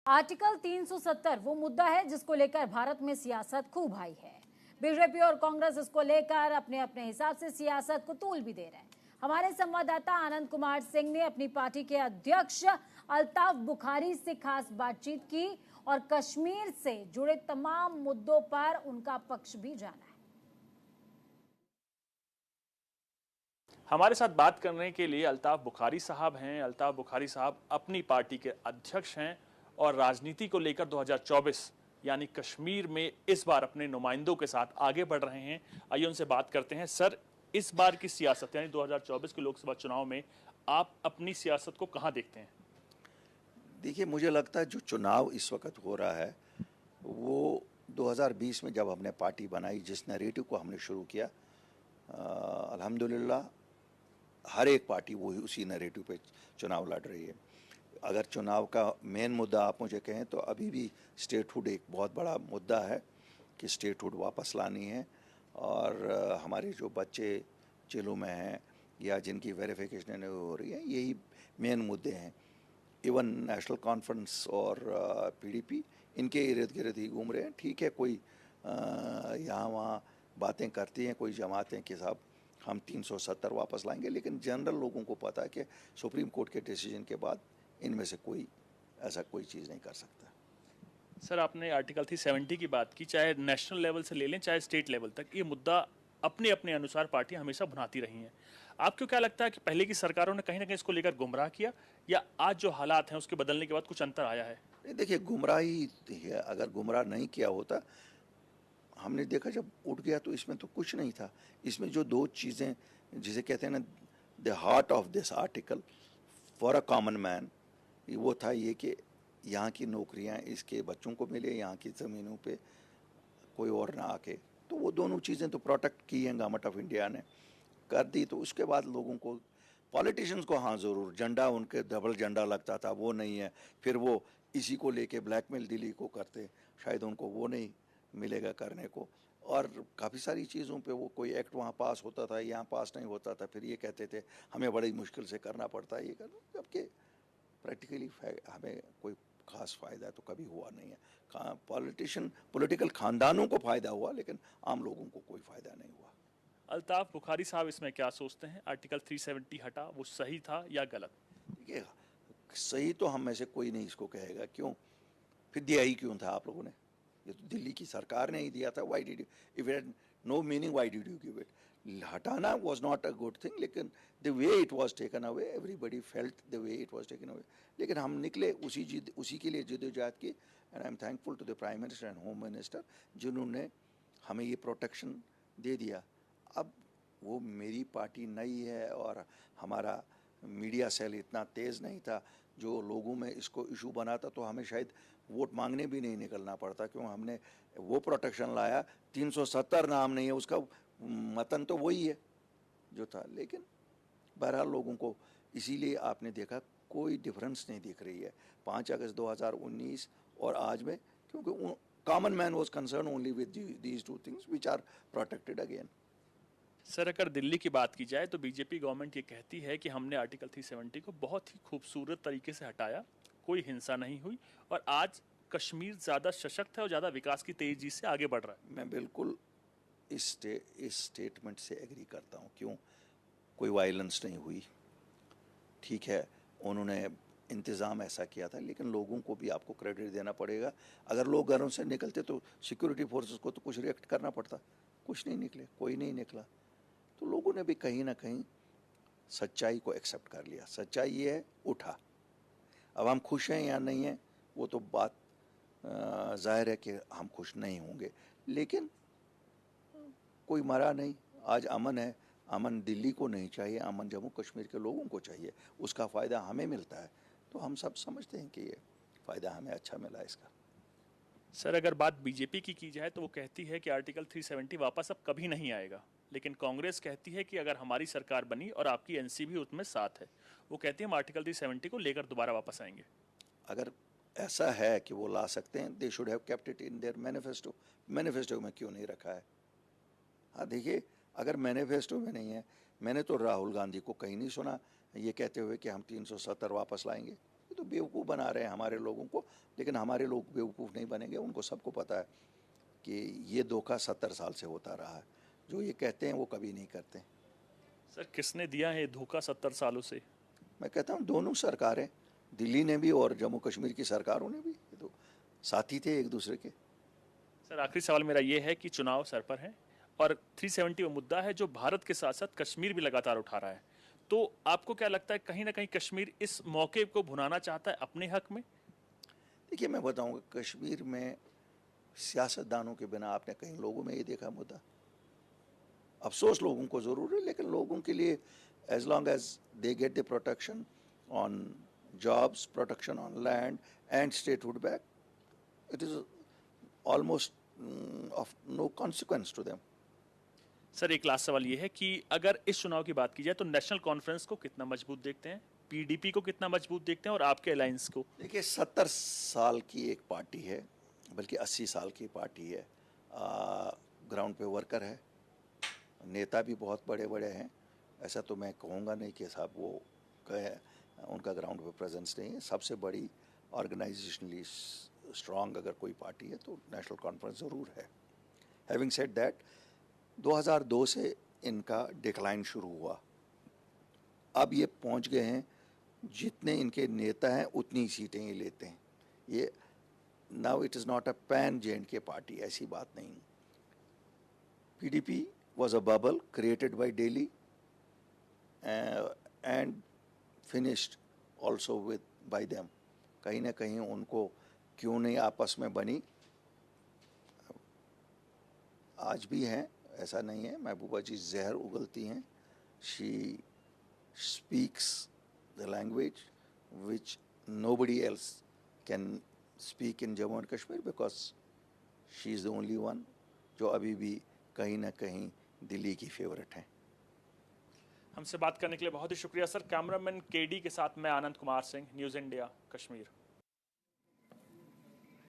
Article 370 वो मुद्दा है जिसको लेकर भारत में सियासत खूब आई है। बीजेपी और कांग्रेस इसको लेकर अपने अपने हिसाब से सियासत को तूल भी दे रहे हैं। हमारे संवाददाता आनंद कुमार सिंह ने अपनी पार्टी के अध्यक्ष अल्ताफ बुखारी से खास बातचीत की और कश्मीर से जुड़े तमाम मुद्दों पर उनका पक्ष भी जाना है। हमारे साथ बात करने के लिए अल्ताफ बुखारी साहब हैं। अल्ताफ बुखारी साहब अपनी पार्टी के अध्यक्ष हैं और राजनीति को लेकर 2024 यानी कश्मीर में इस बार अपने नुमाइंदों के साथ आगे बढ़ रहे हैं। आइए उनसे बात करते हैं। सर, इस बार की सियासत यानी 2024 के लोकसभा चुनाव में आप अपनी सियासत को कहां देखते हैं? देखिए, मुझे लगता है जो चुनाव इस वक्त हो रहा है वो 2020 में जब हमने पार्टी बनाई, जिस नैरेटिव को हमने शुरू किया, अल्हम्दुलिल्लाह हर एक पार्टी वो उसी नैरेटिव पे चुनाव लड़ रही है। अगर चुनाव का मेन मुद्दा आप मुझे कहें तो अभी भी स्टेटहुड एक बहुत बड़ा मुद्दा है कि स्टेटहुड वापस लानी है और हमारे जो बच्चे जेलों में हैं या जिनकी वेरिफिकेशन नहीं हो रही है, यही मेन मुद्दे हैं। इवन नेशनल कॉन्फ्रेंस और पीडीपी इनके इर्द गिर्द ही घूम रहे हैं। ठीक है, कोई यहाँ वहाँ बातें करती हैं, कोई जमातें कि साहब हम 370 वापस लाएंगे, लेकिन जनरल लोगों को पता है कि सुप्रीम कोर्ट के डिसीजन के बाद इनमें से कोई ऐसा कोई चीज़ नहीं कर सकता। सर, आपने आर्टिकल 370 की बात की, चाहे नेशनल लेवल से ले लें चाहे स्टेट लेवल तक, ये मुद्दा अपने अपने अनुसार पार्टियां हमेशा भुनाती रही हैं। आपको क्या लगता है कि पहले की सरकारों ने कहीं ना कहीं इसको लेकर गुमराह किया या आज जो हालात हैं उसके बदलने के बाद कुछ अंतर आया है? देखिए, गुमराही है। अगर गुमराह नहीं किया होता, हमने देखा जब उठ गया तो इसमें तो कुछ नहीं था। इसमें जो दो चीज़ें जिसे कहते हैं ना, the heart of this article for a common man, वो था ये कि यहाँ की नौकरियाँ इसके बच्चों को मिले, यहाँ की ज़मीनों पे कोई और ना आके। तो वो दोनों चीज़ें तो प्रोटेक्ट की हैं गवर्नमेंट ऑफ इंडिया ने, कर दी। तो उसके बाद लोगों को, पॉलिटिशियंस को, हाँ ज़रूर झंडा उनके डबल झंडा लगता था, वो नहीं है। फिर वो इसी को लेके ब्लैकमेल दिल्ली को करते, शायद उनको वो नहीं मिलेगा करने को। और काफ़ी सारी चीज़ों पे वो कोई एक्ट वहाँ पास होता था, यहाँ पास नहीं होता था, फिर ये कहते थे हमें बड़ी मुश्किल से करना पड़ता है ये करना, जबकि प्रैक्टिकली हमें कोई खास फ़ायदा तो कभी हुआ नहीं है। पॉलिटिकल ख़ानदानों को फ़ायदा हुआ, लेकिन आम लोगों को कोई फ़ायदा नहीं हुआ। अल्ताफ बुखारी साहब इसमें क्या सोचते हैं? आर्टिकल 370 हटा, वो सही था या गलत? देखिए, सही तो हम में से कोई नहीं इसको कहेगा। क्यों? फिर दिया ही क्यों था आप लोगों ने? ये तो दिल्ली की सरकार ने ही दिया था। Why did you, if it had no meaning, why did you give it? हटाना was not a good thing, लेकिन the way it was taken away, everybody felt the way it was taken away. लेकिन हम निकले उसी के लिए जद्दोजहद की। And I am thankful to the prime minister and home minister जिन्होंने हमें ये प्रोटेक्शन दे दिया। अब वो मेरी पार्टी नई है और हमारा मीडिया सेल इतना तेज़ नहीं था जो लोगों में इसको इशू बनाता, तो हमें शायद वोट मांगने भी नहीं निकलना पड़ता, क्यों हमने वो प्रोटेक्शन लाया। 370 नाम नहीं है उसका, मतन तो वही है जो था। लेकिन बहरहाल लोगों को, इसीलिए आपने देखा कोई डिफरेंस नहीं दिख रही है 5 अगस्त 2019 और आज में, क्योंकि common man was concern only with these two things which are protected again. Sir, अगर दिल्ली की बात की जाए तो बीजेपी गवर्नमेंट ये कहती है कि हमने आर्टिकल 370 को बहुत ही खूबसूरत तरीके से हटाया, कोई हिंसा नहीं हुई और आज कश्मीर ज़्यादा सशक्त है और ज़्यादा विकास की तेजी से आगे बढ़ रहा है। मैं बिल्कुल इस स्टेटमेंट से एग्री करता हूँ। क्यों? कोई वायलेंस नहीं हुई। ठीक है, उन्होंने इंतज़ाम ऐसा किया था, लेकिन लोगों को भी आपको क्रेडिट देना पड़ेगा। अगर लोग घरों से निकलते तो सिक्योरिटी फोर्सेस को तो कुछ रिएक्ट करना पड़ता, कुछ नहीं निकले, कोई नहीं निकला। तो लोगों ने भी कहीं ना कहीं सच्चाई को एक्सेप्ट कर लिया। सच्चाई ये है, उठा। अब हम खुश हैं या नहीं हैं, वो तो बात जाहिर है कि हम खुश नहीं होंगे, लेकिन कोई मरा नहीं। आज अमन है। अमन दिल्ली को नहीं चाहिए, अमन जम्मू कश्मीर के लोगों को चाहिए। उसका फ़ायदा हमें मिलता है, तो हम सब समझते हैं कि ये फ़ायदा हमें अच्छा मिला इसका। सर, अगर बात बीजेपी की जाए तो वो कहती है कि आर्टिकल 370 वापस अब कभी नहीं आएगा, लेकिन कांग्रेस कहती है कि अगर हमारी सरकार बनी और आपकी एनसीबी उसमें साथ है, वो कहती है हम आर्टिकल 370 को लेकर दोबारा वापस आएंगे। अगर ऐसा है कि वो ला सकते हैं, they should have kept it in their manifesto. Manifesto में क्यों नहीं रखा है? हाँ, देखिए, अगर मैनिफेस्टो में नहीं है, मैंने तो राहुल गांधी को कहीं नहीं सुना ये कहते हुए कि हम 370 वापस लाएंगे। ये तो बेवकूफ़ बना रहे हैं हमारे लोगों को, लेकिन हमारे लोग बेवकूफ़ नहीं बनेंगे। उनको सबको पता है कि ये धोखा 70 साल से होता रहा है। जो ये कहते हैं वो कभी नहीं करते। सर किसने दिया है धोखा 70 सालों से? मैं कहता हूँ दोनों सरकारें, दिल्ली ने भी और जम्मू कश्मीर की सरकारों ने भी, ये तो साथी थे एक दूसरे के। सर आखिरी सवाल मेरा ये है कि चुनाव सर पर है और 370 वो मुद्दा है जो भारत के साथ साथ कश्मीर भी लगातार उठा रहा है, तो आपको क्या लगता है कहीं ना कहीं कश्मीर इस मौके को भुनाना चाहता है अपने हक में? देखिए, मैं बताऊँगा, कश्मीर में सियासतदानों के बिना आपने कई लोगों में ये देखा मुद्दा। अफसोस लोगों को ज़रूर है, लेकिन लोगों के लिए as long as they get the protection on jobs, protection on land and statehood back, it is almost of no consequence to them. Sir एक लास्ट सवाल ये है कि अगर इस चुनाव की बात की जाए तो नेशनल कॉन्फ्रेंस को कितना मजबूत देखते हैं, पीडीपी को कितना मजबूत देखते हैं और आपके अलायंस को? देखिए, 70 साल की एक पार्टी है, बल्कि 80 साल की पार्टी है। ग्राउंड पे वर्कर है, नेता भी बहुत बड़े बड़े हैं। ऐसा तो मैं कहूँगा नहीं कि साहब वो कहे उनका ग्राउंड पे प्रेजेंस नहीं है। सबसे बड़ी ऑर्गेनाइजेशनली स्ट्रांग अगर कोई पार्टी है तो नेशनल कॉन्फ्रेंस ज़रूर है। हैविंग सेड दैट, 2002 से इनका डिक्लाइन शुरू हुआ। अब ये पहुंच गए हैं, जितने इनके नेता हैं उतनी सीटें ये लेते हैं। ये now it is not a pan J&K party, ऐसी बात नहीं। PDP was a bubble created by Delhi and finished also with by them. कहीं ना कहीं उनको क्यों नहीं आपस में बनी, आज भी हैं, ऐसा नहीं है। महबूबा जी जहर उगलती हैं। She speaks the language which nobody else can speak in Jammu and Kashmir because she is the only one जो अभी भी कहीं ना कहीं दिल्ली की फेवरेट हैं। हमसे बात करने के लिए बहुत ही शुक्रिया सर। कैमरामैन केडी के साथ मैं आनंद कुमार सिंह, न्यूज़ इंडिया, कश्मीर।